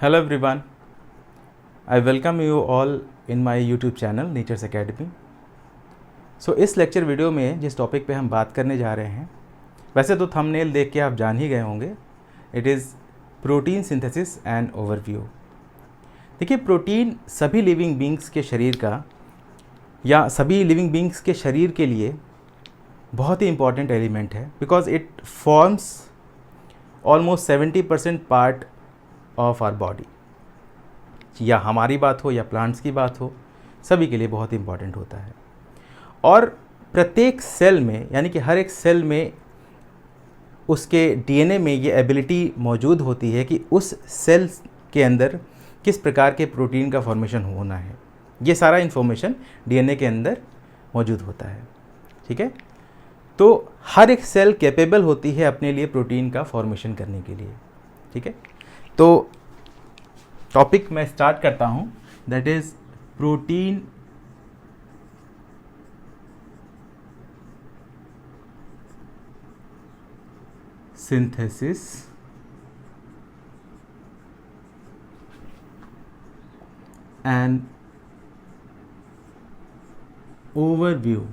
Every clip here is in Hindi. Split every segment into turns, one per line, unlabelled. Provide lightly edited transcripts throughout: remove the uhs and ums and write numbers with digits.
Hello everyone, I welcome you all in my YouTube channel Nature's Academy. इस लेक्चर वीडियो में जिस टॉपिक पे हम बात करने जा रहे हैं, वैसे तो थंबनेल देख के आप जान ही गए होंगे, it is protein synthesis and overview. देखिए, प्रोटीन सभी लिविंग बींग्स के शरीर का या सभी लिविंग बींग्स के शरीर के लिए बहुत ही इम्पॉर्टेंट एलिमेंट है, because it forms almost 70% part of our body. या हमारी बात हो या प्लांट्स की बात हो, सभी के लिए बहुत इंपॉर्टेंट होता है। और प्रत्येक सेल में, यानी कि हर एक सेल में उसके डीएनए में ये एबिलिटी मौजूद होती है कि उस सेल के अंदर किस प्रकार के प्रोटीन का फॉर्मेशन होना है। ये सारा इन्फॉर्मेशन डीएनए के अंदर मौजूद होता है। ठीक है, तो हर एक सेल कैपेबल होती है अपने लिए प्रोटीन का फॉर्मेशन करने के लिए। ठीक है, तो टॉपिक मैं स्टार्ट करता हूं, that is protein synthesis and overview.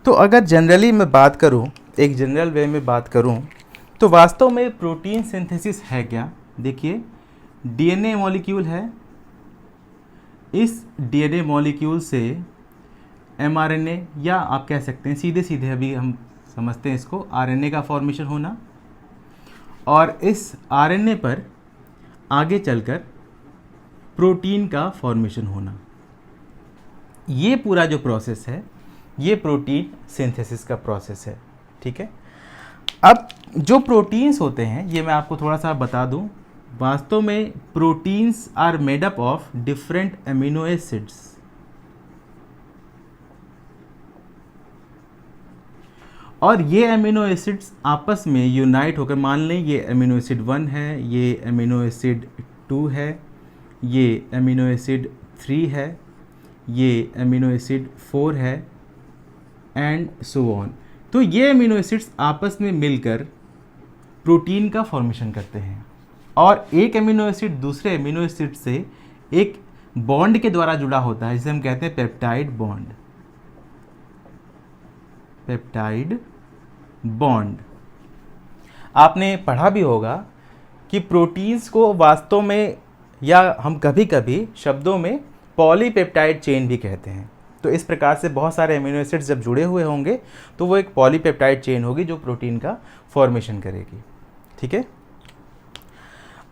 तो अगर जनरली मैं बात करूं, एक जनरल वे में बात करूं, तो वास्तव में प्रोटीन सिंथेसिस है क्या? देखिए, डीएनए मॉलिक्यूल है, इस डीएनए मॉलिक्यूल से एमआरएनए, या आप कह सकते हैं सीधे सीधे अभी हम समझते हैं इसको, आरएनए का फॉर्मेशन होना, और इस आरएनए पर आगे चलकर प्रोटीन का फॉर्मेशन होना। ये पूरा जो प्रोसेस है, ये प्रोटीन सिंथेसिस का प्रोसेस है। ठीक है, अब जो प्रोटीन्स होते हैं, ये मैं आपको थोड़ा सा बता दूं, वास्तव में proteins are made up of different amino acids. और ये अमीनो एसिड्स आपस में यूनाइट होकर, मान लें ये अमीनो एसिड 1 है, ये अमीनो एसिड 2 है, ये अमीनो एसिड 3 है, ये अमीनो एसिड 4 है, एंड सो ऑन। तो ये अमीनो एसिड्स आपस में मिलकर प्रोटीन का फॉर्मेशन करते हैं, और एक अमीनो एसिड दूसरे अमीनो एसिड से एक बॉन्ड के द्वारा जुड़ा होता है, जिसे हम कहते हैं पेप्टाइड बॉन्ड। पेप्टाइड बॉन्ड आपने पढ़ा भी होगा कि प्रोटीन्स को वास्तव में, या हम कभी कभी शब्दों में पॉलीपेप्टाइड चेन भी कहते हैं। तो इस प्रकार से बहुत सारे अमीनो एसिड्स जब जुड़े हुए होंगे तो वो एक पॉलीपेप्टाइड चेन होगी जो प्रोटीन का फॉर्मेशन करेगी। ठीक है,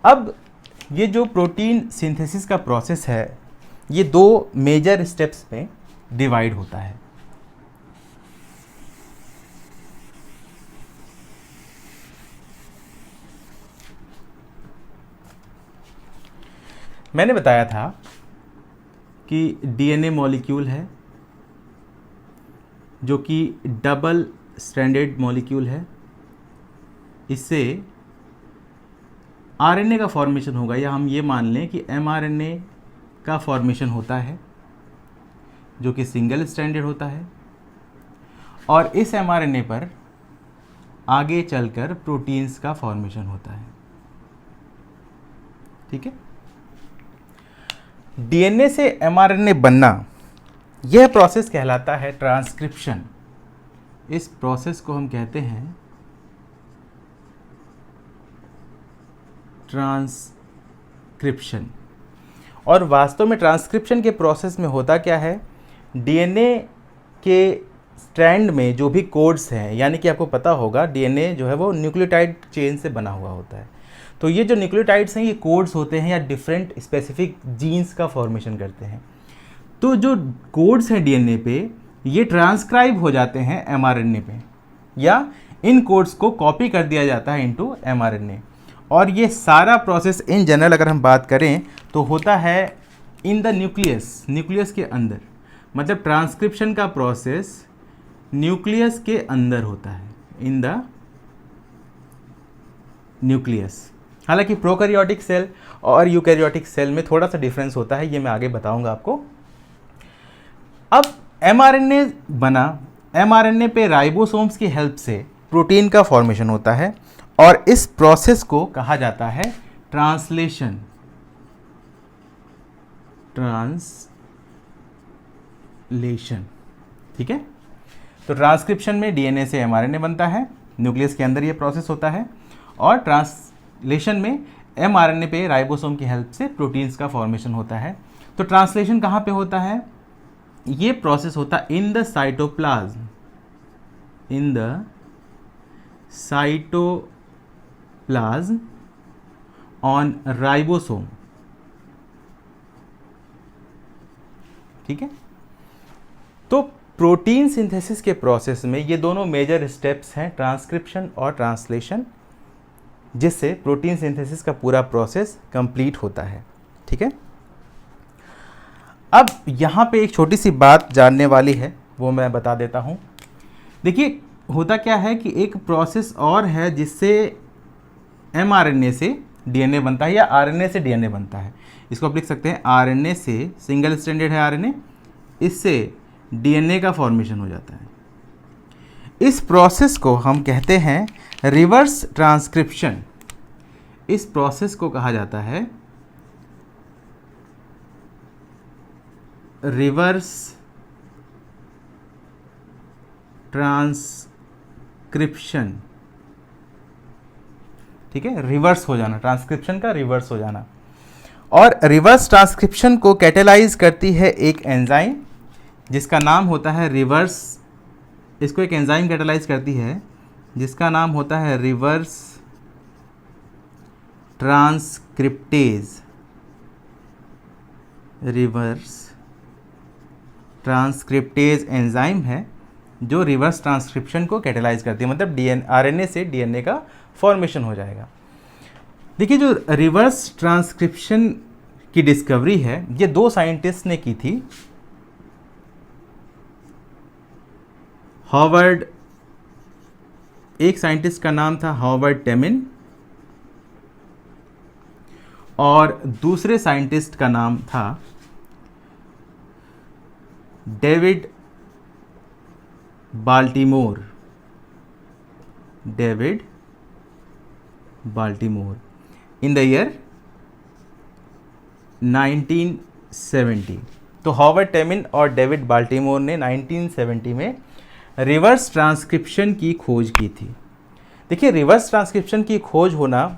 अब ये जो प्रोटीन सिंथेसिस का प्रोसेस है, ये दो मेजर स्टेप्स में डिवाइड होता है। मैंने बताया था कि डीएनए मॉलिक्यूल है जो कि डबल स्ट्रैंडेड मॉलिक्यूल है, इससे आरएनए का फॉर्मेशन होगा, या हम ये मान लें कि एमआरएनए का फॉर्मेशन होता है जो कि सिंगल स्ट्रैंडेड होता है, और इस एमआरएनए पर आगे चलकर प्रोटीन्स का फॉर्मेशन होता है। ठीक है, डीएनए से एमआरएनए बनना, यह प्रोसेस कहलाता है ट्रांसक्रिप्शन। इस प्रोसेस को हम कहते हैं ट्रांसक्रिप्शन। और वास्तव में ट्रांसक्रिप्शन के प्रोसेस में होता क्या है, डीएनए के स्ट्रैंड में जो भी कोड्स हैं, यानी कि आपको पता होगा डीएनए जो है वो न्यूक्लियोटाइड चेन से बना हुआ होता है। तो ये जो न्यूक्लियोटाइड्स हैं, ये कोड्स होते हैं या डिफरेंट स्पेसिफिक जीन्स का फॉर्मेशन करते हैं। तो जो कोड्स हैं डीएनए पे, ये ट्रांसक्राइब हो जाते हैं एमआरएनए पे, या इन कोड्स को कॉपी कर दिया जाता है इनटू एमआरएनए। और ये सारा प्रोसेस इन जनरल अगर हम बात करें तो होता है इन द न्यूक्लियस, न्यूक्लियस के अंदर। मतलब ट्रांसक्रिप्शन का प्रोसेस न्यूक्लियस के अंदर होता है, इन द न्यूक्लियस। हालांकि प्रोकैरियोटिक सेल और यूकैरियोटिक सेल में थोड़ा सा डिफरेंस होता है, ये मैं आगे बताऊंगा आपको। अब एमआरएनए बना, एमआरएनए पे राइबोसोम्स की हेल्प से प्रोटीन का फॉर्मेशन होता है और इस प्रोसेस को कहा जाता है ट्रांसलेशन। ठीक है, तो ट्रांसक्रिप्शन में डीएनए से एमआरएनए बनता है, न्यूक्लियस के अंदर ये प्रोसेस होता है, और ट्रांसलेशन में एमआरएनए पे राइबोसोम की हेल्प से प्रोटीन्स का फॉर्मेशन होता है। तो ट्रांसलेशन कहाँ पे होता है? ये प्रोसेस होता है इन the cytoplasm, in the cytoplasm on ribosome. ठीक है, तो प्रोटीन सिंथेसिस के प्रोसेस में ये दोनों मेजर स्टेप्स हैं, ट्रांसक्रिप्शन और ट्रांसलेशन, जिससे प्रोटीन सिंथेसिस का पूरा प्रोसेस कंप्लीट होता है। ठीक है, अब यहाँ पे एक छोटी सी बात जानने वाली है, वो मैं बता देता हूँ। देखिए होता क्या है कि एक प्रोसेस और है जिससे एमआरएनए से डीएनए बनता है या आरएनए से डीएनए बनता है। इसको आप लिख सकते हैं आरएनए से, सिंगल स्ट्रैंडेड है आरएनए, इससे डीएनए का फॉर्मेशन हो जाता है। इस प्रोसेस को हम कहते हैं रिवर्स ट्रांसक्रिप्शन। इस प्रोसेस को कहा जाता है रिवर्स ट्रांसक्रिप्शन। ठीक है, रिवर्स हो जाना, ट्रांसक्रिप्शन का रिवर्स हो जाना। और रिवर्स ट्रांसक्रिप्शन को कैटेलाइज करती है एक एंजाइम जिसका नाम होता है रिवर्स, इसको एक एंजाइम कैटेलाइज करती है जिसका नाम होता है reverse transcriptase. Reverse transcriptase enzyme है जो रिवर्स ट्रांसक्रिप्शन को कैटेलाइज करती है, मतलब आरएनए से डीएनए का फॉर्मेशन हो जाएगा। देखिए जो रिवर्स ट्रांसक्रिप्शन की डिस्कवरी है ये दो साइंटिस्ट ने की थी, हॉवर्ड, एक साइंटिस्ट का नाम था हॉवर्ड टेमिन और दूसरे साइंटिस्ट का नाम था David Baltimore. David Baltimore in the year 1970। तो हॉवर्ड टेमिन और डेविड बाल्टीमोर ने 1970 में रिवर्स ट्रांसक्रिप्शन की खोज की थी। देखिए रिवर्स ट्रांसक्रिप्शन की खोज होना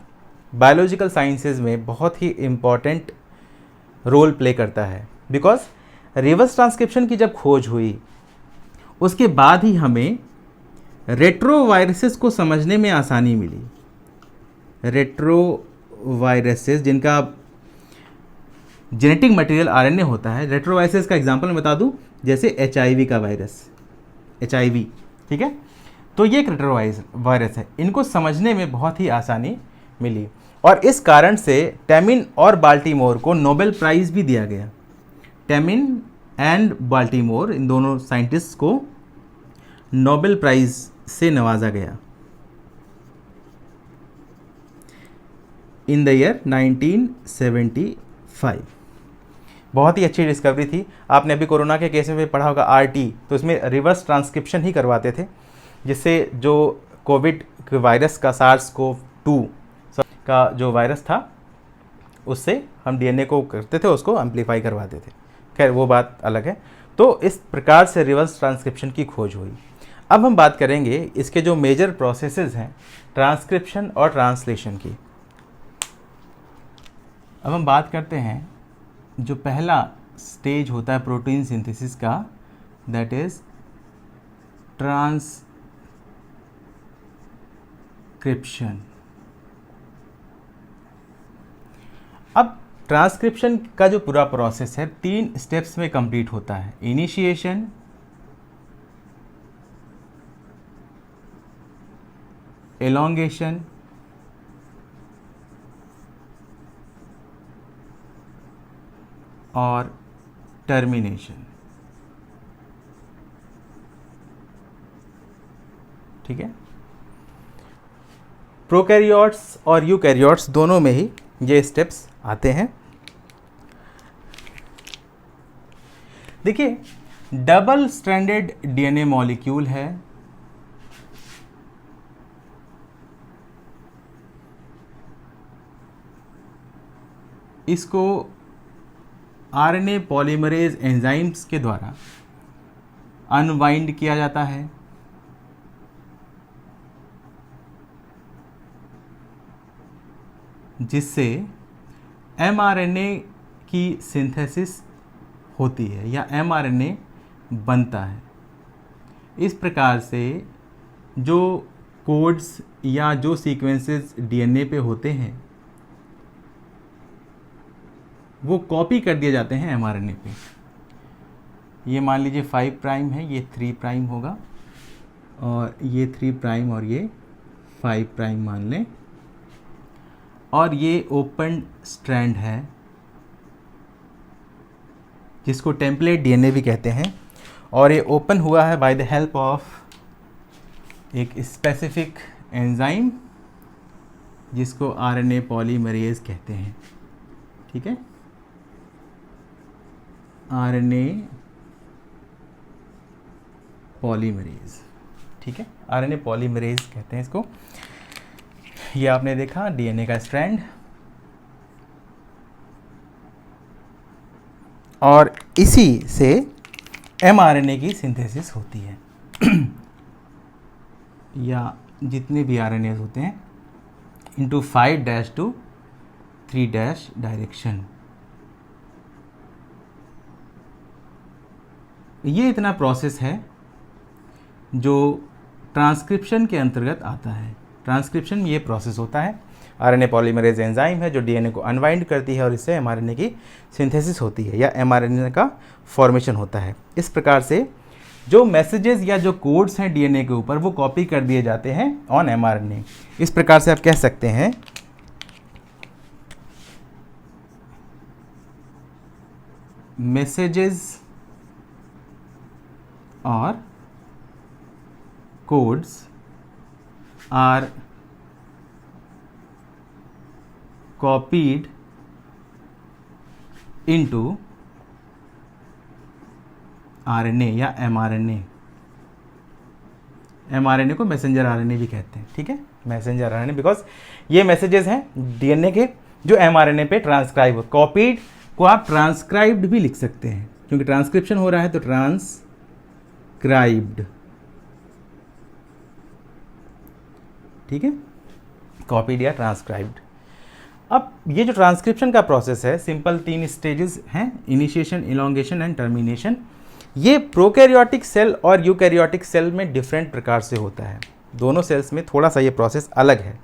बायोलॉजिकल साइंसेज में बहुत ही इम्पॉर्टेंट रोल प्ले करता है, बिकॉज रिवर्स ट्रांसक्रिप्शन की जब खोज हुई उसके बाद ही हमें रेट्रोवायरसेस को समझने में आसानी मिली। रेट्रोवायरसेस जिनका जेनेटिक मटेरियल आरएनए होता है, रेट्रोवायरसेस का एग्जांपल मैं बता दूं, जैसे एचआईवी का वायरस, एचआईवी, ठीक है, तो ये एक रेट्रोवायरस है, इनको समझने में बहुत ही आसानी मिली और इस कारण से टेमिन और बाल्टीमोर को नोबेल प्राइज़ भी दिया गया। टेमिन एंड बाल्टीमोर, इन दोनों साइंटिस्ट को नोबेल प्राइज़ से नवाजा गया इन द ईयर 1975। बहुत ही अच्छी डिस्कवरी थी। आपने अभी कोरोना के केस में पढ़ा होगा आरटी, तो इसमें रिवर्स ट्रांसक्रिप्शन ही करवाते थे, जिससे जो कोविड वायरस का SARS-CoV-2 का जो वायरस था उससे हम डीएनए को करते थे, उसको एम्पलीफाई करवाते थे। खैर वो बात अलग है। तो इस प्रकार से रिवर्स ट्रांसक्रिप्शन की खोज हुई। अब हम बात करेंगे इसके जो मेजर प्रोसेसेस हैं ट्रांसक्रिप्शन और ट्रांसलेशन की। अब हम बात करते हैं जो पहला स्टेज होता है प्रोटीन सिंथेसिस का, दैट इज ट्रांसक्रिप्शन। अब ट्रांसक्रिप्शन का जो पूरा प्रोसेस है 3 स्टेप्स में कंप्लीट होता है, इनिशिएशन, एलोंगेशन और टर्मिनेशन। ठीक है, प्रोकैरियोट्स और यूकैरियोट्स दोनों में ही ये स्टेप्स आते हैं। देखिए डबल स्ट्रैंडेड डीएनए मॉलिक्यूल है इसको आरएनए पॉलीमरेज एंजाइम्स के द्वारा अनवाइंड किया जाता है, जिससे एमआरएनए की सिंथेसिस होती है या एमआरएनए बनता है। इस प्रकार से जो कोड्स या जो सीक्वेंसेस डीएनए पे होते हैं वो कॉपी कर दिए जाते हैं एमआरएनए पे। ये मान लीजिए 5 प्राइम है, ये 3 प्राइम होगा, और ये 3 प्राइम और ये 5 प्राइम मान लें, और ये ओपन स्ट्रैंड है जिसको टेम्पलेट डीएनए भी कहते हैं, और ये ओपन हुआ है बाय द हेल्प ऑफ एक स्पेसिफिक एंजाइम जिसको आरएनए पॉलीमरेज कहते हैं। ठीक है, आरएनए पॉलीमरेज। ठीक है, आरएनए पॉलीमरेज कहते हैं इसको। ये आपने देखा डीएनए का स्ट्रैंड, और इसी से एमआरएनए की सिंथेसिस होती है या जितने भी आरएनए होते हैं इनटू 5' to 3' डायरेक्शन। ये इतना प्रोसेस है जो ट्रांसक्रिप्शन के अंतर्गत आता है। ट्रांसक्रिप्शन में ये प्रोसेस होता है, आरएनए पॉलीमरेज एंजाइम है जो डीएनए को अनवाइंड करती है और इससे एमआरएनए की सिंथेसिस होती है या एमआरएनए का फॉर्मेशन होता है। इस प्रकार से जो मैसेजेस या जो कोड्स हैं डीएनए के ऊपर वो कॉपी कर दिए जाते हैं ऑन एमआरएनए। इस प्रकार से आप कह सकते हैं messages or codes are copied into RNA या mRNA। mRNA को मैसेंजर आरएनए भी कहते हैं। ठीक है, मैसेंजर आरएनए बिकॉज ये मैसेजेस हैं डीएनए के जो mRNA पे ट्रांसक्राइब हो। कॉपीड को आप ट्रांसक्राइब्ड भी लिख सकते हैं क्योंकि ट्रांसक्रिप्शन हो रहा है, तो ट्रांसक्राइब्ड। ठीक है, कॉपीड या ट्रांसक्राइब्ड। अब ये जो ट्रांसक्रिप्शन का प्रोसेस है सिंपल 3 स्टेजेस हैं, इनिशिएशन, इलोंगेशन एंड टर्मिनेशन। ये प्रोकैरियोटिक सेल और यूकैरियोटिक सेल में डिफरेंट प्रकार से होता है। दोनों सेल्स में थोड़ा सा ये प्रोसेस अलग है।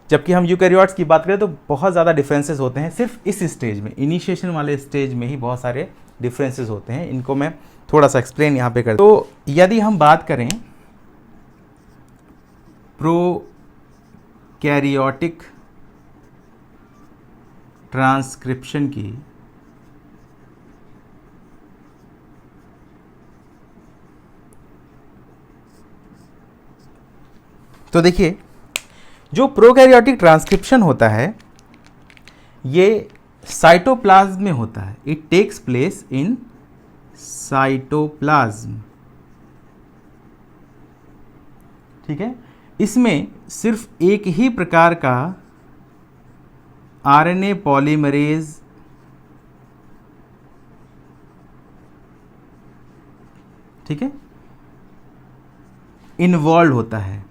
जबकि हम यूकैरियोट्स की बात करें तो बहुत ज़्यादा डिफरेंसेस होते हैं। सिर्फ इस स्टेज में, इनिशिएशन वाले स्टेज में ही बहुत सारे डिफरेंसेस होते हैं। इनको मैं थोड़ा सा एक्सप्लेन यहाँ पे कर। तो यदि हम बात करें प्रोकैरियोटिक ट्रांसक्रिप्शन की, तो देखिए जो प्रोकैरियोटिक ट्रांसक्रिप्शन होता है ये साइटोप्लाज्म में होता है। It takes place in cytoplasm. ठीक है, इसमें सिर्फ एक ही प्रकार का आरएनए पॉलीमरेज ठीक है इन्वॉल्व होता है।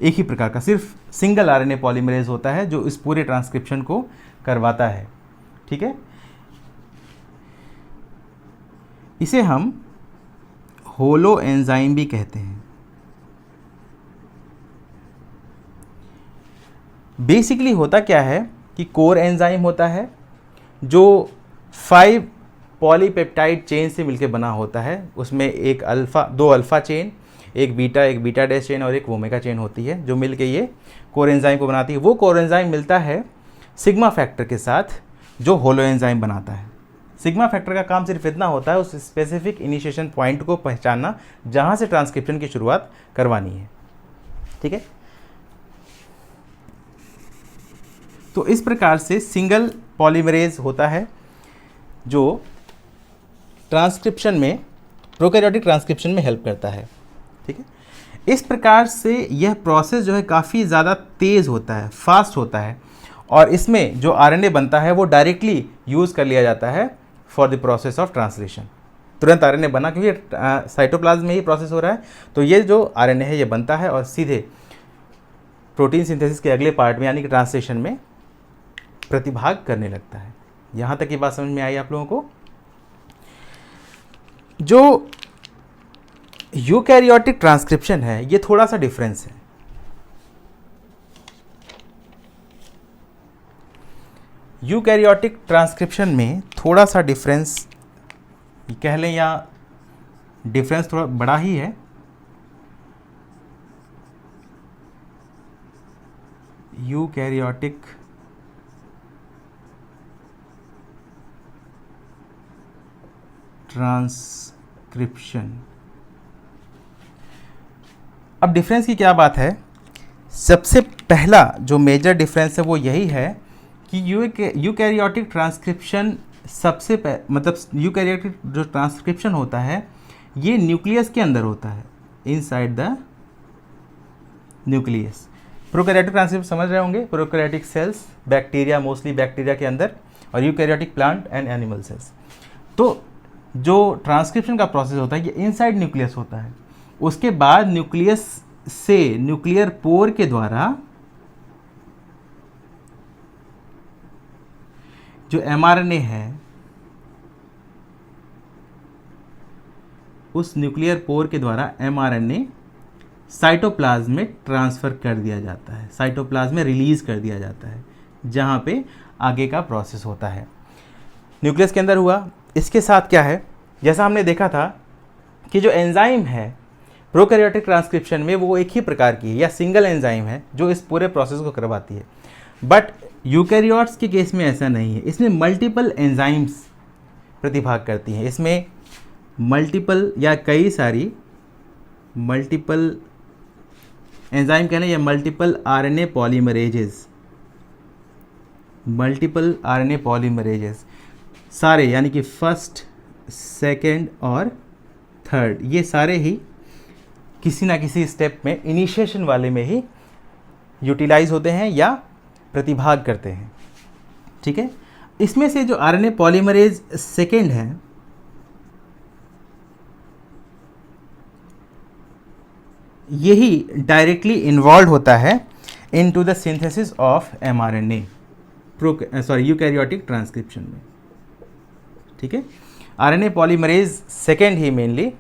एक ही प्रकार का सिर्फ सिंगल आरएनए पॉलीमरेज होता है जो इस पूरे ट्रांसक्रिप्शन को करवाता है। ठीक है, इसे हम होलो एंजाइम भी कहते हैं। बेसिकली होता क्या है कि कोर एंजाइम होता है जो 5 पॉलीपेप्टाइड चेन से मिलकर बना होता है। उसमें एक अल्फा, 2 अल्फा चेन, एक बीटा डैश चेन और एक ओमेगा चेन होती है जो मिलके ये कोर एंजाइम को बनाती है। वो कोर एंजाइम मिलता है सिग्मा फैक्टर के साथ जो होलो एंजाइम बनाता है। सिग्मा फैक्टर का काम सिर्फ इतना होता है उस स्पेसिफिक इनिशिएशन पॉइंट को पहचानना जहां से ट्रांसक्रिप्शन की शुरुआत करवानी है। ठीक है, तो इस प्रकार से सिंगल पॉलीमरेज होता है जो ट्रांसक्रिप्शन में, प्रोकैरियोटिक ट्रांसक्रिप्शन में हेल्प करता है। ठीक है, इस प्रकार से यह प्रोसेस जो है काफ़ी ज़्यादा तेज़ होता है, फास्ट होता है, और इसमें जो आरएनए बनता है वो डायरेक्टली यूज़ कर लिया जाता है for the process of translation. तुरंत आरएनए बना, क्योंकि साइटोप्लाज्म में ही प्रोसेस हो रहा है, तो ये जो आरएनए है ये बनता है और सीधे प्रोटीन सिंथेसिस के अगले पार्ट में यानी कि ट्रांसलेशन में प्रतिभाग करने लगता है। यहाँ तक की बात समझ में आई आप लोगों को? जो यूकैरियोटिक ट्रांसक्रिप्शन है ये थोड़ा सा डिफरेंस है। यूकैरियोटिक ट्रांसक्रिप्शन में थोड़ा सा डिफरेंस कह लें, या डिफरेंस थोड़ा बड़ा ही है। यूकैरियोटिक ट्रांसक्रिप्शन, अब डिफरेंस की क्या बात है? सबसे पहला जो मेजर डिफरेंस है वो यही है कि यूकैरियोटिक ट्रांसक्रिप्शन मतलब यूकैरियोटिक जो ट्रांसक्रिप्शन होता है ये न्यूक्लियस के अंदर होता है, inside the nucleus. Prokaryotic transcription समझ रहे होंगे, prokaryotic cells, bacteria, mostly bacteria के अंदर, और eukaryotic plant and animal cells. तो जो ट्रांसक्रिप्शन का प्रोसेस होता है ये इनसाइड न्यूक्लियस होता है। उसके बाद न्यूक्लियस से न्यूक्लियर पोर के द्वारा जो एमआरएनए है उस न्यूक्लियर पोर के द्वारा एमआरएनए साइटोप्लाज्म में ट्रांसफ़र कर दिया जाता है, साइटोप्लाज्म में रिलीज़ कर दिया जाता है, जहाँ पे आगे का प्रोसेस होता है। न्यूक्लियस के अंदर हुआ। इसके साथ क्या है, जैसा हमने देखा था कि जो एंजाइम है प्रोकैरियोटिक ट्रांसक्रिप्शन में वो एक ही प्रकार की है या सिंगल एंजाइम है जो इस पूरे प्रोसेस को करवाती है। बट यूकैरियोट्स के केस में ऐसा नहीं है, इसमें मल्टीपल एंजाइम्स प्रतिभाग करती हैं। इसमें मल्टीपल या कई सारी मल्टीपल एंजाइम कहना या multiple RNA polymerases, multiple RNA polymerases सारे, यानी कि फर्स्ट, सेकेंड और थर्ड, ये सारे ही किसी ना किसी स्टेप में इनिशिएशन वाले में ही यूटिलाइज होते हैं या प्रतिभाग करते हैं। ठीक है, इसमें से जो आरएनए पॉलीमरेज सेकेंड है यही डायरेक्टली इन्वॉल्व होता है into the synthesis of mRNA eukaryotic transcription में। ठीक है, आरएनए पॉलीमरेज सेकेंड ही मेनली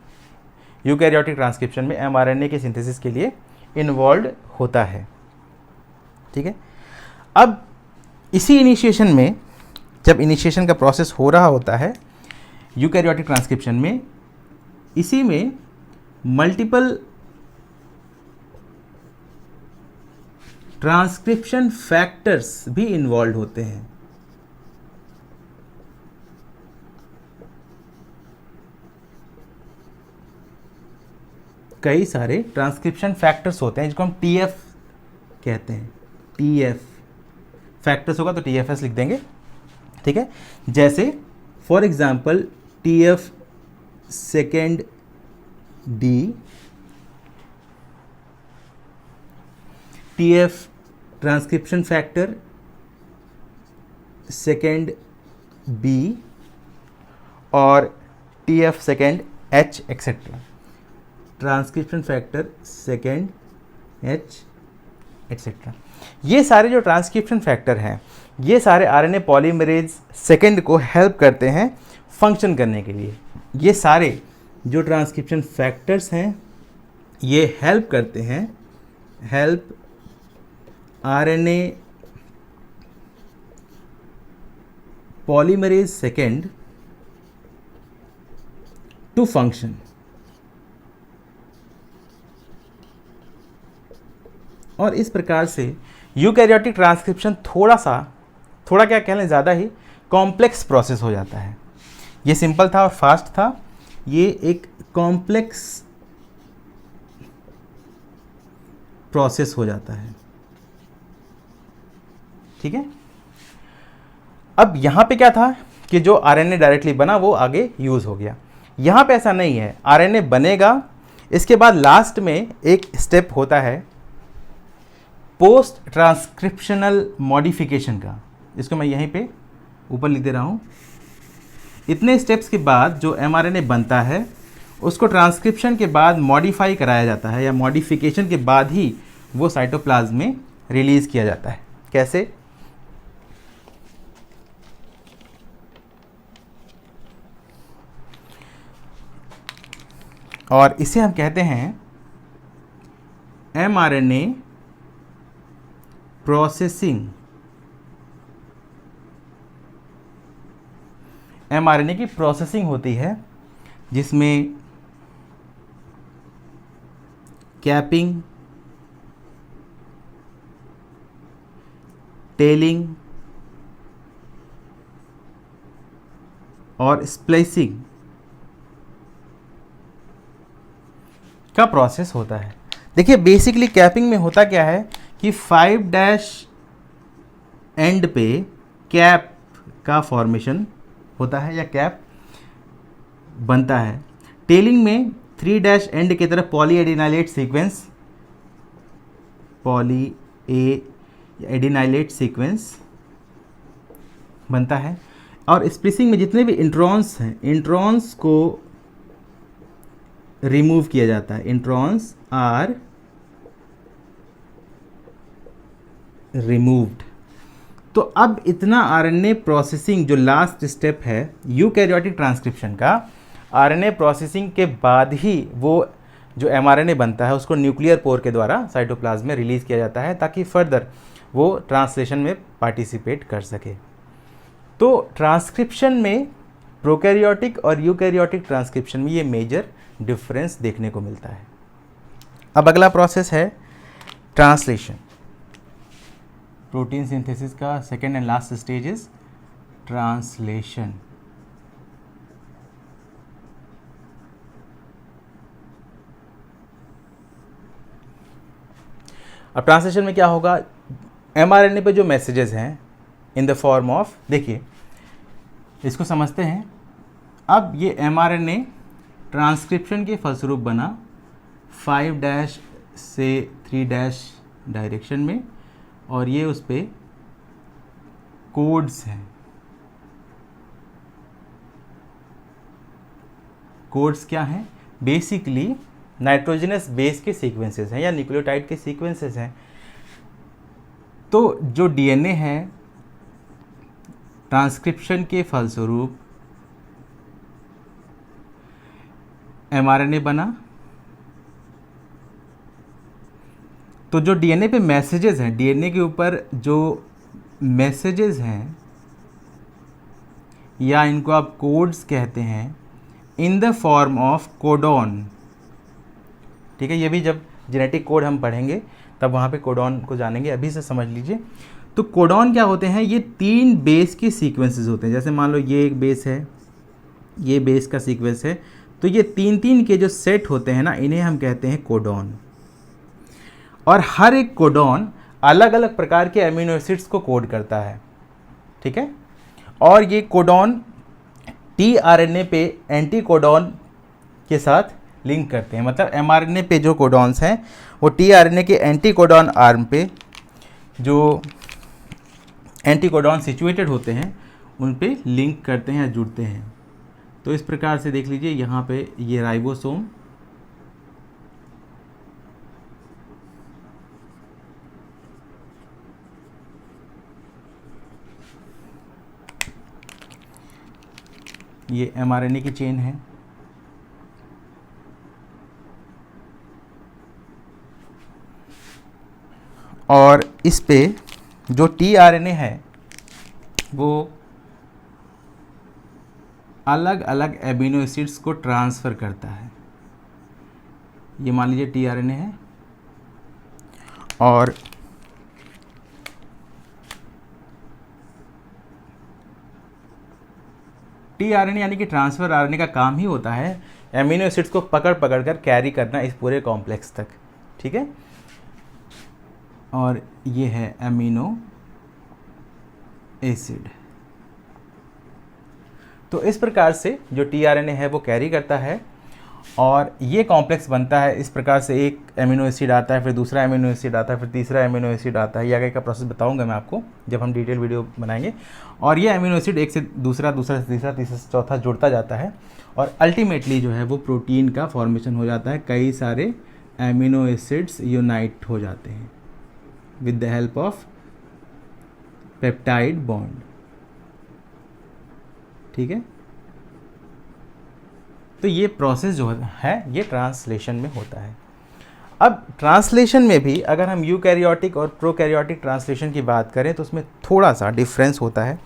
यूकैरियोटिक ट्रांसक्रिप्शन में एमआरएनए के सिंथेसिस के लिए इन्वॉल्व होता है। ठीक है, अब इसी इनिशिएशन में, जब इनिशिएशन का प्रोसेस हो रहा होता है यूकैरियोटिक ट्रांसक्रिप्शन में, इसी में मल्टीपल ट्रांसक्रिप्शन फैक्टर्स भी इन्वॉल्व होते हैं। कई सारे ट्रांसक्रिप्शन फैक्टर्स होते हैं जिसको हम टीएफ कहते हैं। टीएफ फैक्टर्स होगा तो टीएफएस लिख देंगे। ठीक है, जैसे for example TF second D, TF transcription factor second B और TF second H etcetera, transcription factor second H etcetera. ये सारे जो ट्रांसक्रिप्शन फैक्टर हैं ये सारे आरएनए पॉलीमरेज सेकेंड को हेल्प करते हैं फंक्शन करने के लिए। ये सारे जो ट्रांसक्रिप्शन फैक्टर्स हैं ये हेल्प करते हैं, help RNA polymerase second to function. और इस प्रकार से यूकैरियोटिक ट्रांसक्रिप्शन थोड़ा क्या कह लें, ज़्यादा ही कॉम्प्लेक्स प्रोसेस हो जाता है। ये सिंपल था और फास्ट था, ये एक कॉम्प्लेक्स प्रोसेस हो जाता है। ठीक है, अब यहाँ पे क्या था कि जो आरएनए डायरेक्टली बना वो आगे यूज़ हो गया। यहाँ पे ऐसा नहीं है, आरएनए बनेगा, इसके बाद लास्ट में एक स्टेप होता है पोस्ट ट्रांसक्रिप्शनल मॉडिफिकेशन का, इसको मैं यहीं पे ऊपर लिख दे रहा हूँ। इतने स्टेप्स के बाद जो एमआरएनए बनता है उसको ट्रांसक्रिप्शन के बाद मॉडिफाई कराया जाता है, या मॉडिफिकेशन के बाद ही वो साइटोप्लाज्म में रिलीज़ किया जाता है। कैसे? और इसे हम कहते हैं एमआरएनए प्रोसेसिंग। एमआरएनए की प्रोसेसिंग होती है जिसमें कैपिंग, टेलिंग और स्प्लाइसिंग का प्रोसेस होता है। देखिए बेसिकली कैपिंग में होता क्या है कि 5' एंड पे कैप का फॉर्मेशन होता है या कैप बनता है। टेलिंग में 3' एंड की तरफ पॉलीएडिनाइलेट सीक्वेंस, पॉलीएडिनाइलेट सीक्वेंस बनता है। और स्प्लिसिंग में जितने भी इंट्रॉन्स हैं, इंट्रॉन्स को रिमूव किया जाता है। Introns are removed. तो अब इतना आरएनए प्रोसेसिंग जो लास्ट स्टेप है यूकैरियोटिक ट्रांसक्रिप्शन का, आरएनए प्रोसेसिंग के बाद ही वो जो एमआरएनए बनता है उसको न्यूक्लियर पोर के द्वारा साइटोप्लाज्म में रिलीज किया जाता है ताकि फर्दर वो ट्रांसलेशन में पार्टिसिपेट कर सके। तो ट्रांसक्रिप्शन में प्रोकैरियोटिक और यूकैरियोटिक ट्रांसक्रिप्शन में ये मेजर डिफरेंस देखने को मिलता है। अब अगला प्रोसेस है ट्रांसलेशन। प्रोटीन सिंथेसिस का second and last stage is translation. अब ट्रांसलेशन में क्या होगा, एमआरएनए पे जो मैसेजेस हैं इन द फॉर्म ऑफ, देखिए इसको समझते हैं। अब ये एमआरएनए ट्रांसक्रिप्शन के फलस्वरूप बना 5' से 3' डायरेक्शन में, और ये उस पे कोड्स हैं। कोड्स क्या हैं? बेसिकली नाइट्रोजनस बेस के सीक्वेंसेस हैं या न्यूक्लियोटाइड के सीक्वेंसेस हैं। तो जो डीएनए है ट्रांसक्रिप्शन के फलस्वरूप एमआरएनए बना, तो जो डीएनए पे मैसेजेस हैं, डीएनए के ऊपर जो मैसेजेस हैं या इनको आप कोड्स कहते हैं, in the form of codon. ठीक है, ये भी जब जेनेटिक कोड हम पढ़ेंगे तब वहाँ पे कोडॉन को जानेंगे, अभी से समझ लीजिए। तो कोडॉन क्या होते हैं? ये 3 बेस के सीक्वेंसेस होते हैं। जैसे मान लो ये एक बेस है, ये बेस का सीक्वेंस है, तो ये 3 के जो सेट होते हैं ना, इन्हें हम कहते हैं कोडॉन। और हर एक कोडॉन अलग अलग प्रकार के अमीनो एसिड्स को कोड करता है। ठीक है, और ये कोडॉन टीआरएनए पे एंटी कोडॉन के साथ लिंक करते हैं। मतलब एमआरएनए पे जो कोडॉन्स हैं वो टीआरएनए के एंटी कोडॉन आर्म पे जो एंटी कोडॉन सिचुएटेड होते हैं उन पे लिंक करते हैं या जुड़ते हैं। तो इस प्रकार से देख लीजिए, यहाँ पे ये राइबोसोम, ये एमआरएनए की चेन है, और इस पे जो टीआरएनए है वो अलग अलग एमिनो एसिड्स को ट्रांसफ़र करता है। ये मान लीजिए टीआरएनए है, और टीआरएनए यानी कि ट्रांसफ़र आरएनए का काम ही होता है एमिनो एसिड्स को पकड़ पकड़ कर कैरी करना इस पूरे कॉम्प्लेक्स तक। ठीक है, और ये है एमिनो एसिड। तो इस प्रकार से जो टीआरएनए है वो कैरी करता है और ये कॉम्प्लेक्स बनता है। इस प्रकार से एक एमिनो एसिड आता है, फिर दूसरा एमिनो एसिड आता है, फिर तीसरा एमिनो एसिड आता है। ये आगे का प्रोसेस बताऊंगा मैं आपको जब हम डिटेल वीडियो बनाएंगे। और ये एमिनो एसिड एक से दूसरा, दूसरा से तीसरा, तीसरा से चौथा जुड़ता जाता है और अल्टीमेटली जो है वो प्रोटीन का फॉर्मेशन हो जाता है। कई सारे एमिनो एसिड्स यूनाइट हो जाते हैं with the help of peptide bond. ठीक है, तो ये प्रोसेस जो है ये ट्रांसलेशन में होता है। अब ट्रांसलेशन में भी अगर हम यूकैरियोटिक और प्रोकैरियोटिक ट्रांसलेशन की बात करें तो उसमें थोड़ा सा डिफरेंस होता है।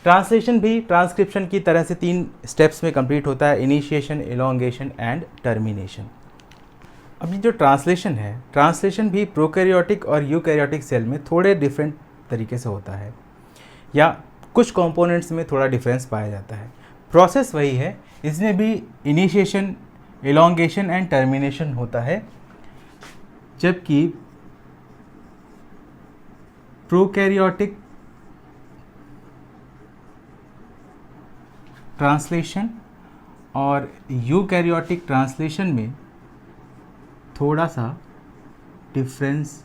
ट्रांसलेशन भी ट्रांसक्रिप्शन की तरह से 3 स्टेप्स में कंप्लीट होता है, इनिशिएशन, एलोंगेशन एंड टर्मिनेशन। अब ये जो ट्रांसलेशन है, ट्रांसलेशन भी प्रोकैरियोटिक और यूकैरियोटिक सेल में थोड़े डिफरेंट तरीके से होता है या कुछ कंपोनेंट्स में थोड़ा डिफरेंस पाया जाता है। प्रोसेस वही है, इसमें भी इनिशिएशन, एलोंगेशन एंड टर्मिनेशन होता है, जबकि प्रोकैरियोटिक ट्रांसलेशन और यूकैरियोटिक ट्रांसलेशन में थोड़ा सा डिफरेंस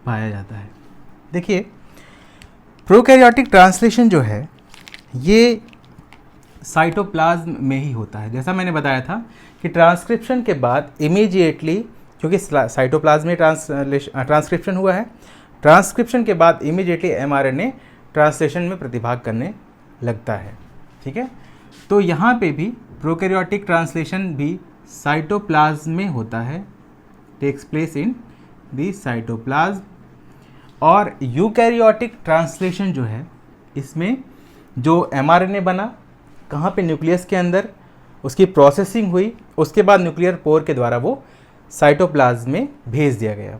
पाया जाता है। देखिए, प्रोकैरियोटिक ट्रांसलेशन जो है ये साइटोप्लाज्म में ही होता है। जैसा मैंने बताया था कि ट्रांसक्रिप्शन के बाद इमीडिएटली, क्योंकि साइटोप्लाज्म में ट्रांसक्रिप्शन हुआ है, ट्रांसक्रिप्शन के बाद इमीडिएटली एमआरएनए ट्रांसलेशन में प्रतिभाग करने लगता है। ठीक है, तो यहाँ पे भी प्रोकैरियोटिक ट्रांसलेशन भी साइटोप्लाज्म में होता है, takes place in the cytoplasm. और यूकैरियोटिक ट्रांसलेशन जो है इसमें जो एमआरएनए बना कहाँ पे, न्यूक्लियस के अंदर, उसकी प्रोसेसिंग हुई, उसके बाद न्यूक्लियर पोर के द्वारा वो साइटोप्लाज्म में भेज दिया गया।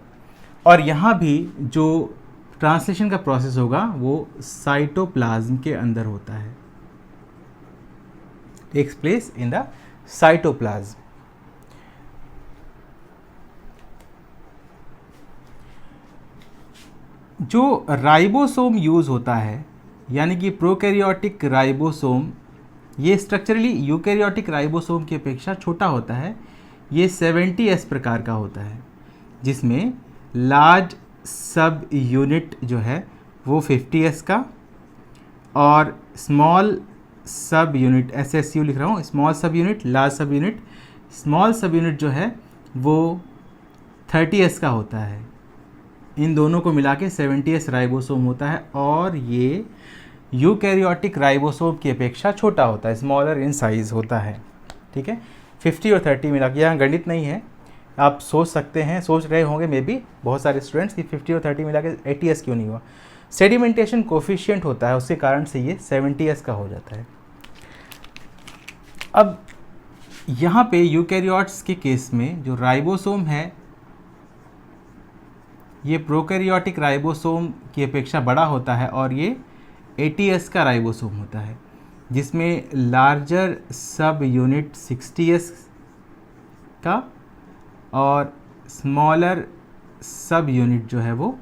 और यहाँ भी जो ट्रांसलेशन का प्रोसेस होगा वो साइटोप्लाज्म के अंदर होता है, takes place in the cytoplasm. जो राइबोसोम यूज़ होता है, यानी कि प्रोकैरियोटिक राइबोसोम, ये स्ट्रक्चरली यूकैरियोटिक राइबोसोम की अपेक्षा छोटा होता है। ये 70S प्रकार का होता है, जिसमें लार्ज सब यूनिट जो है वो 50S का और स्मॉल सब यूनिट, SSU लिख रहा हूँ, स्मॉल सब यूनिट, लार्ज सब यूनिट, स्मॉल सब यूनिट जो है वो 30S का होता है। इन दोनों को मिला के 70S राइबोसोम होता है और ये यूकैरियोटिक राइबोसोम की अपेक्षा छोटा होता है, स्मॉलर इन साइज़ होता है। ठीक है, 50 और 30 मिला के, यहाँ गणित नहीं है, आप सोच सकते हैं, सोच रहे होंगे मे बी बहुत सारे स्टूडेंट्स कि 50 और 30 मिला के 80S क्यों नहीं हुआ। सेडिमेंटेशन कोफिशिएंट होता है, उसके कारण से ये 70S का हो जाता है। अब यहाँ पे यूकैरियोट्स के केस में जो राइबोसोम है ये प्रोकैरियोटिक राइबोसोम की अपेक्षा बड़ा होता है और ये 80S का राइबोसोम होता है, जिसमें लार्जर सब यूनिट 60S का और स्मॉलर सब यूनिट जो है वो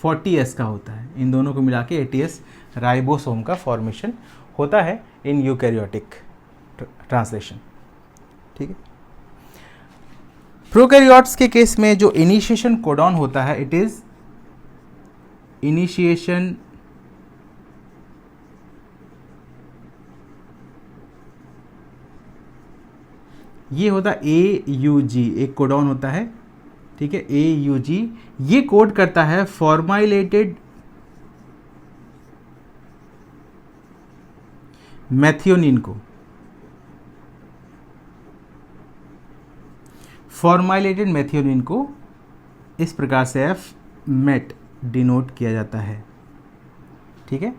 40S का होता है। इन दोनों को मिला के 80S राइबोसोम का फॉर्मेशन होता है इन यूकैरियोटिक ट्रांसलेशन। ठीक है, प्रोकैरियोट्स के केस में जो इनिशिएशन कोडॉन होता है, इट इज इनिशिएशन ये होता है AUG, एक कोडॉन होता है। ठीक है, AUG ये कोड करता है फॉर्माइलेटेड मेथियोनिन को। फॉर्माइलेटेड मेथियोनिन को इस प्रकार से MET डिनोट किया जाता है। ठीक है,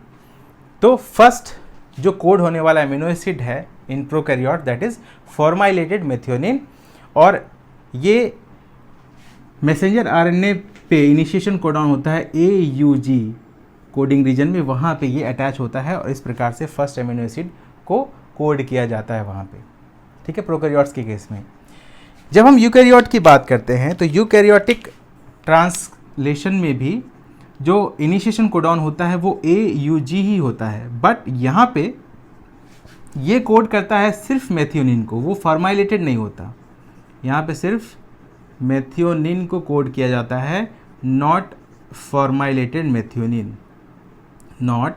तो फर्स्ट जो कोड होने वाला एमिनो एसिड है in prokaryote that is formylated methionine, और ये मैसेंजर आरएनए पे इनिशिएशन कोडॉन होता है AUG कोडिंग रीजन में, वहाँ पे ये अटैच होता है और इस प्रकार से फर्स्ट एमिनो एसिड को कोड किया जाता है वहाँ पे। ठीक है, प्रोकैरियोट्स के केस में। जब हम यूकैरियोट की बात करते हैं तो यूकैरियोटिक ट्रांसलेशन में भी जो इनिशिएशन कोडॉन होता है वो AUG ही होता है, बट यहाँ पे ये कोड करता है सिर्फ मेथियोनिन को, वो फॉर्माइलेटेड नहीं होता। यहाँ पे सिर्फ मेथियोनिन को कोड किया जाता है, not formylated methionine, not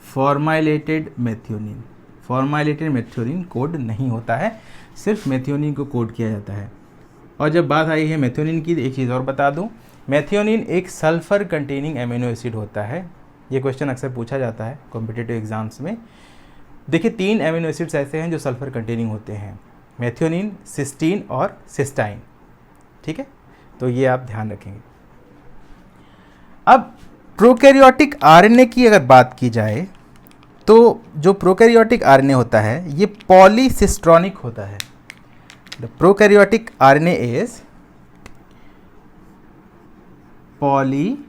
formylated methionine. Formylated methionine code नहीं होता है, सिर्फ मेथियोनिन को कोड किया जाता है। और जब बात आई है मेथियोनिन की, एक चीज़ और बता दूं, मेथियोनिन एक सल्फर कंटेनिंग एमिनो एसिड होता है। ये क्वेश्चन अक्सर पूछा जाता है कॉम्पिटिटिव एग्जाम्स में। देखिए 3 एमिनो एसिड्स ऐसे हैं जो सल्फर कंटेनिंग होते हैं, मेथियोनिन, सिस्टीन और सिस्टाइन। ठीक है, तो ये आप ध्यान रखेंगे। अब प्रोकैरियोटिक आरएनए की अगर बात की जाए तो जो प्रोकैरियोटिक आरएनए होता है ये पॉलीसिस्ट्रॉनिक होता है। The prokaryotic RNA is polycistronic.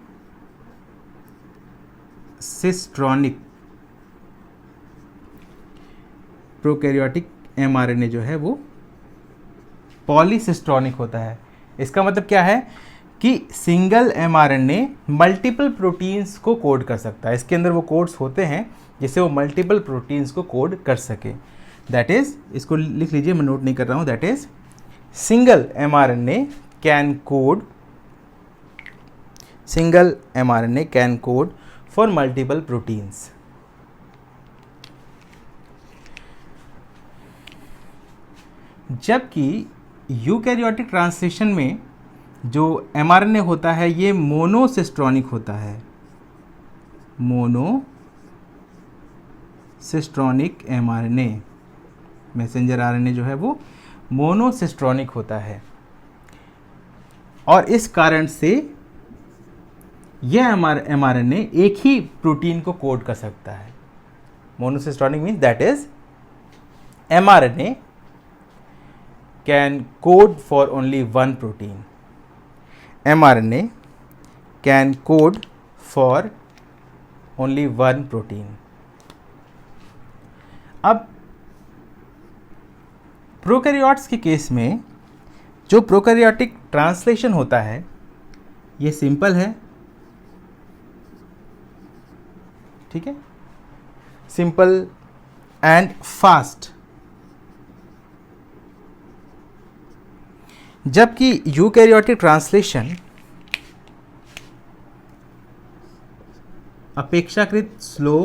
Prokaryotic mRNA जो है वो पॉलीसिस्ट्रॉनिक होता है। इसका मतलब क्या है कि सिंगल mRNA मल्टीपल प्रोटीन्स को कोड कर सकता है। इसके अंदर वो कोड्स होते हैं जिससे वो मल्टीपल प्रोटीन्स को कोड कर सके। दैट इज, इसको लिख लीजिए, मैं नोट नहीं कर रहा हूँ, that is single mRNA can code, single mRNA can code for multiple proteins. जबकि यूकैरियोटिक ट्रांसलेशन में जो mRNA होता है ये मोनोसिस्ट्रॉनिक होता है, मोनोसिस्ट्रॉनिक mRNA, मैसेंजर आरएनए जो है वो मोनोसिस्ट्रॉनिक होता है। और इस कारण से यह mRNA एक ही प्रोटीन को कोड कर सकता है। Monocistronic means that is mRNA can code for only one protein. mRNA can code for only one protein. अब प्रोकैरियोट्स के केस में जो प्रोकैरियोटिक ट्रांसलेशन होता है ये सिंपल है, ठीक है, सिंपल एंड फास्ट। जबकि यूकैरियोटिक ट्रांसलेशन अपेक्षाकृत स्लो,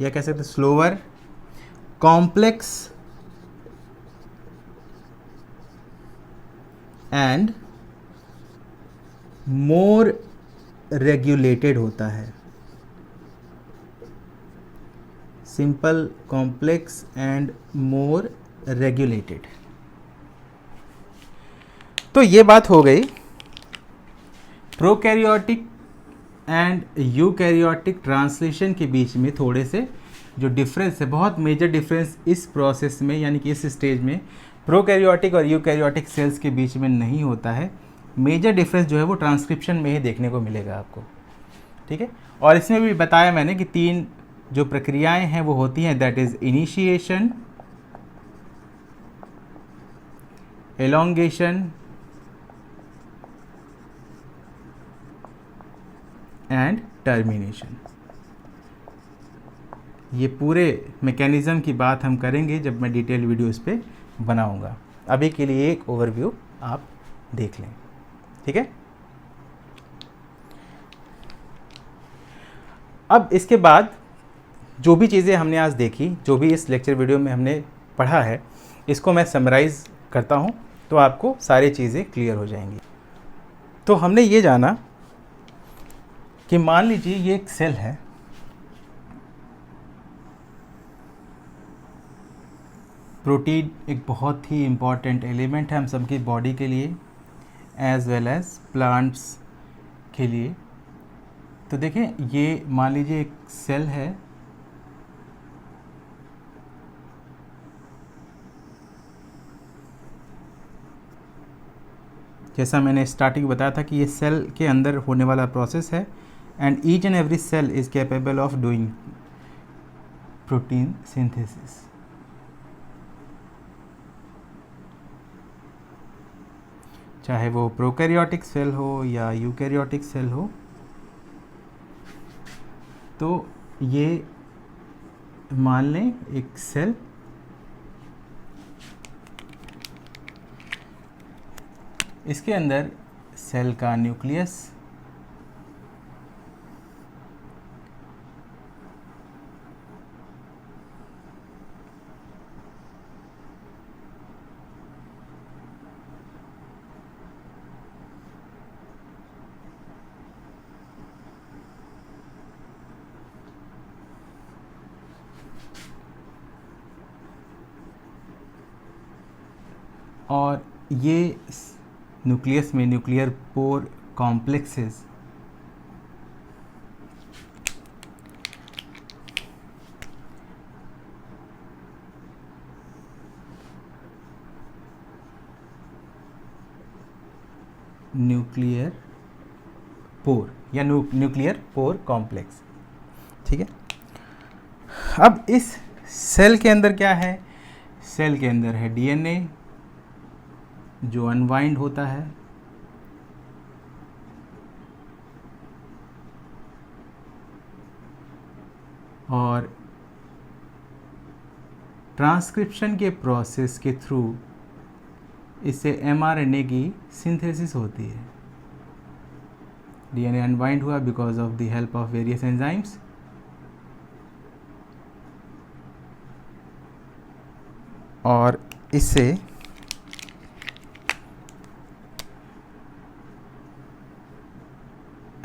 या कह सकते slower, complex and more regulated होता है। Simple, complex and more regulated. तो ये बात हो गई प्रोकैरियोटिक एंड यूकैरियोटिक ट्रांसलेशन के बीच में थोड़े से जो डिफरेंस है, बहुत मेजर डिफरेंस इस प्रोसेस में, यानी कि इस स्टेज में प्रोकैरियोटिक और यूकैरियोटिक सेल्स के बीच में नहीं होता है। मेजर डिफरेंस जो है वो ट्रांसक्रिप्शन में ही देखने को मिलेगा आपको, ठीक है। और इसमें भी बताया मैंने कि 3 जो प्रक्रियाएं हैं वो होती हैं, that is initiation, elongation and termination. ये पूरे मैकेनिज्म की बात हम करेंगे जब मैं डिटेल वीडियो इस पे बनाऊंगा। अभी के लिए एक ओवरव्यू आप देख लें, ठीक है। अब इसके बाद जो भी चीज़ें हमने आज देखी, जो भी इस लेक्चर वीडियो में हमने पढ़ा है, इसको मैं समराइज़ करता हूँ तो आपको सारी चीज़ें क्लियर हो जाएंगी। तो हमने ये जाना कि मान लीजिए ये एक सेल है, प्रोटीन एक बहुत ही इम्पॉर्टेंट एलिमेंट है हम सबकी बॉडी के लिए एज वेल एज प्लांट्स के लिए। तो देखें, ये मान लीजिए एक सेल है, जैसा मैंने स्टार्टिंग बताया था कि ये सेल के अंदर होने वाला प्रोसेस है, and each and every cell is capable of doing protein synthesis. चाहे वो प्रोकैरियोटिक सेल हो या यूकैरियोटिक सेल हो, तो ये मान लें एक सेल, इसके अंदर सेल का न्यूक्लियस, और ये न्यूक्लियस में nuclear pore complexes nuclear pore या न्यूक्लियर पोर कॉम्प्लेक्स, ठीक है। अब इस सेल के अंदर क्या है? सेल के अंदर है डीएनए जो अनवाइंड होता है, और ट्रांसक्रिप्शन के प्रोसेस के थ्रू इससे एमआरएनए की सिंथेसिस होती है। डीएनए अनवाइंड हुआ because of the help of various enzymes, और इससे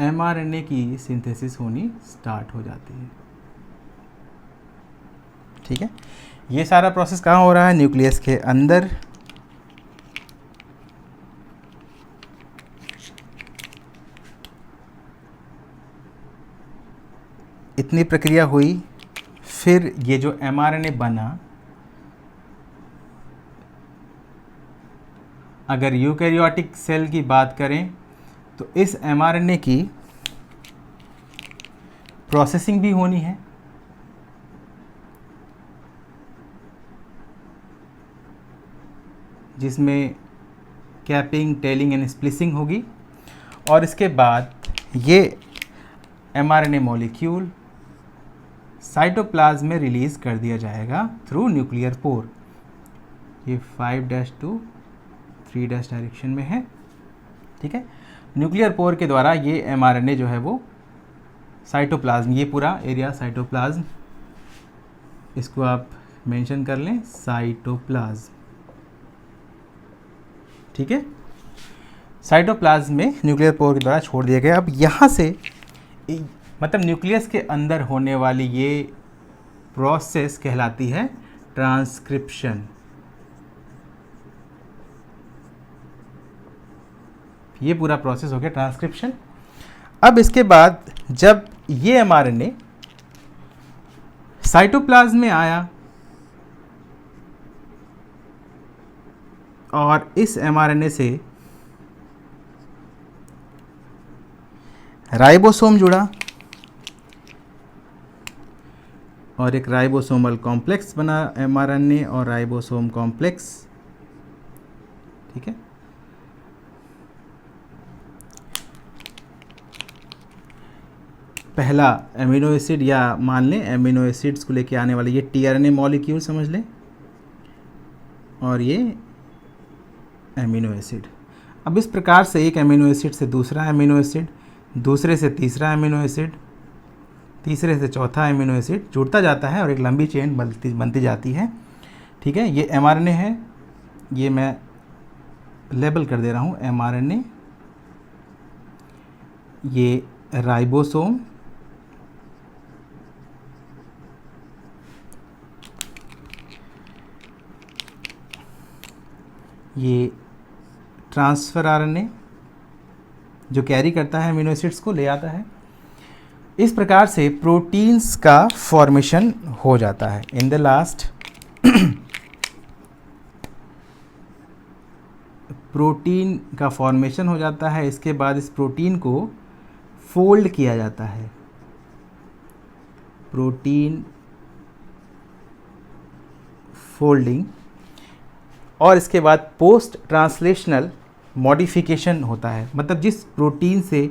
एमआरएनए की सिंथेसिस होनी स्टार्ट हो जाती है, ठीक है। ये सारा प्रोसेस कहाँ हो रहा है? न्यूक्लियस के अंदर। इतनी प्रक्रिया हुई, फिर ये जो एमआरएनए बना, अगर यूकैरियोटिक सेल की बात करें तो इस एमआरएनए की प्रोसेसिंग भी होनी है, जिसमें कैपिंग, टेलिंग एंड स्प्लिसिंग होगी, और इसके बाद ये एमआरएनए मॉलिक्यूल साइटोप्लाज्म में रिलीज कर दिया जाएगा थ्रू न्यूक्लियर पोर। ये 5' to 3' डायरेक्शन में है, ठीक है। न्यूक्लियर पोर के द्वारा ये एमआरएनए जो है वो साइटोप्लाज्म, ये पूरा एरिया साइटोप्लाज्म, इसको आप मेंशन कर लें साइटोप्लाज्म, ठीक है। साइटोप्लाज्म में न्यूक्लियर पोर के द्वारा छोड़ दिया गया। अब यहाँ से मतलब न्यूक्लियस के अंदर होने वाली ये प्रोसेस कहलाती है ट्रांसक्रिप्शन। ये पूरा प्रोसेस हो गया ट्रांसक्रिप्शन। अब इसके बाद जब ये एमआरएनए साइटोप्लाज्म में आया और इस एमआरएनए से राइबोसोम जुड़ा और एक राइबोसोमल कॉम्प्लेक्स बना, एमआरएनए और राइबोसोम कॉम्प्लेक्स, ठीक है। पहला एमिनो एसिड, या मान लें एमिनो एसिड्स को लेके आने वाले ये टीआरएनए मॉलिक्यूल समझ लें, और ये एमिनो एसिड। अब इस प्रकार से एक एमिनो एसिड से दूसरा एमिनो एसिड, दूसरे से तीसरा एमिनो एसिड, तीसरे से चौथा एमिनो एसिड जुड़ता जाता है और एक लंबी चेन बनती जाती है, ठीक है। ये एमआरएनए है, ये मैं लेबल कर दे रहा हूँ एमआरएनए, ये राइबोसोम, ये ट्रांसफर आरएनए जो कैरी करता है एमिनो एसिड्स को, ले आता है। इस प्रकार से प्रोटीन्स का फॉर्मेशन हो जाता है। इन द लास्ट प्रोटीन का फॉर्मेशन हो जाता है। इसके बाद इस प्रोटीन को फोल्ड किया जाता है, प्रोटीन फोल्डिंग, और इसके बाद पोस्ट ट्रांसलेशनल मॉडिफिकेशन होता है। मतलब जिस प्रोटीन से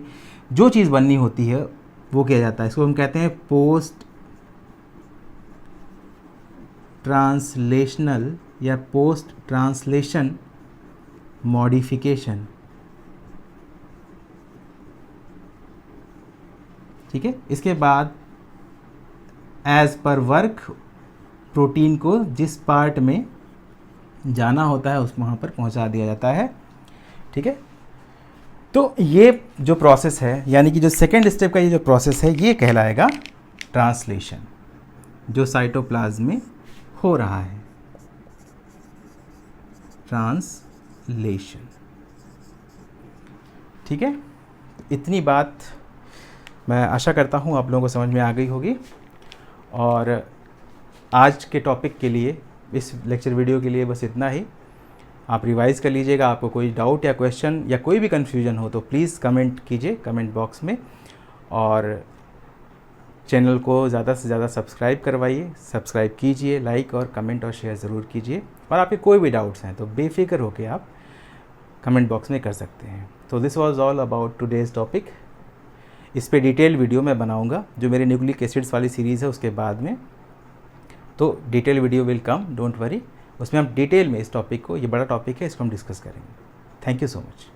जो चीज़ बननी होती है वो किया जाता है। इसको हम कहते हैं पोस्ट ट्रांसलेशनल या पोस्ट ट्रांसलेशन मॉडिफिकेशन। ठीक है, इसके बाद एज पर वर्क प्रोटीन को जिस पार्ट में जाना होता है उस वहाँ पर पहुँचा दिया जाता है। ठीक है, तो ये जो प्रोसेस है, यानी कि जो सेकेंड स्टेप का ये जो प्रोसेस है, ये कहलाएगा ट्रांसलेशन, जो साइटोप्लाज्म में हो रहा है, ट्रांसलेशन। ठीक है, इतनी बात मैं आशा करता हूँ आप लोगों को समझ में आ गई होगी। और आज के टॉपिक के लिए, इस लेक्चर वीडियो के लिए बस इतना ही। आप रिवाइज़ कर लीजिएगा। आपको कोई डाउट या क्वेश्चन या कोई भी कन्फ्यूजन हो तो प्लीज़ कमेंट कीजिए कमेंट बॉक्स में, और चैनल को ज़्यादा से ज़्यादा सब्सक्राइब करवाइए, सब्सक्राइब कीजिए, लाइक और कमेंट और शेयर ज़रूर कीजिए। और आपके कोई भी डाउट्स हैं तो बेफिक्र होकर आप कमेंट बॉक्स में कर सकते हैं। तो this was all about today's topic. इस पे डिटेल वीडियो मैं बनाऊंगा जो मेरे न्यूक्लिक एसिड्स वाली सीरीज़ है उसके बाद में, तो detail video will come, don't worry. उसमें हम डिटेल में इस टॉपिक को, ये बड़ा टॉपिक है, इसको हम डिस्कस करेंगे। Thank you so much.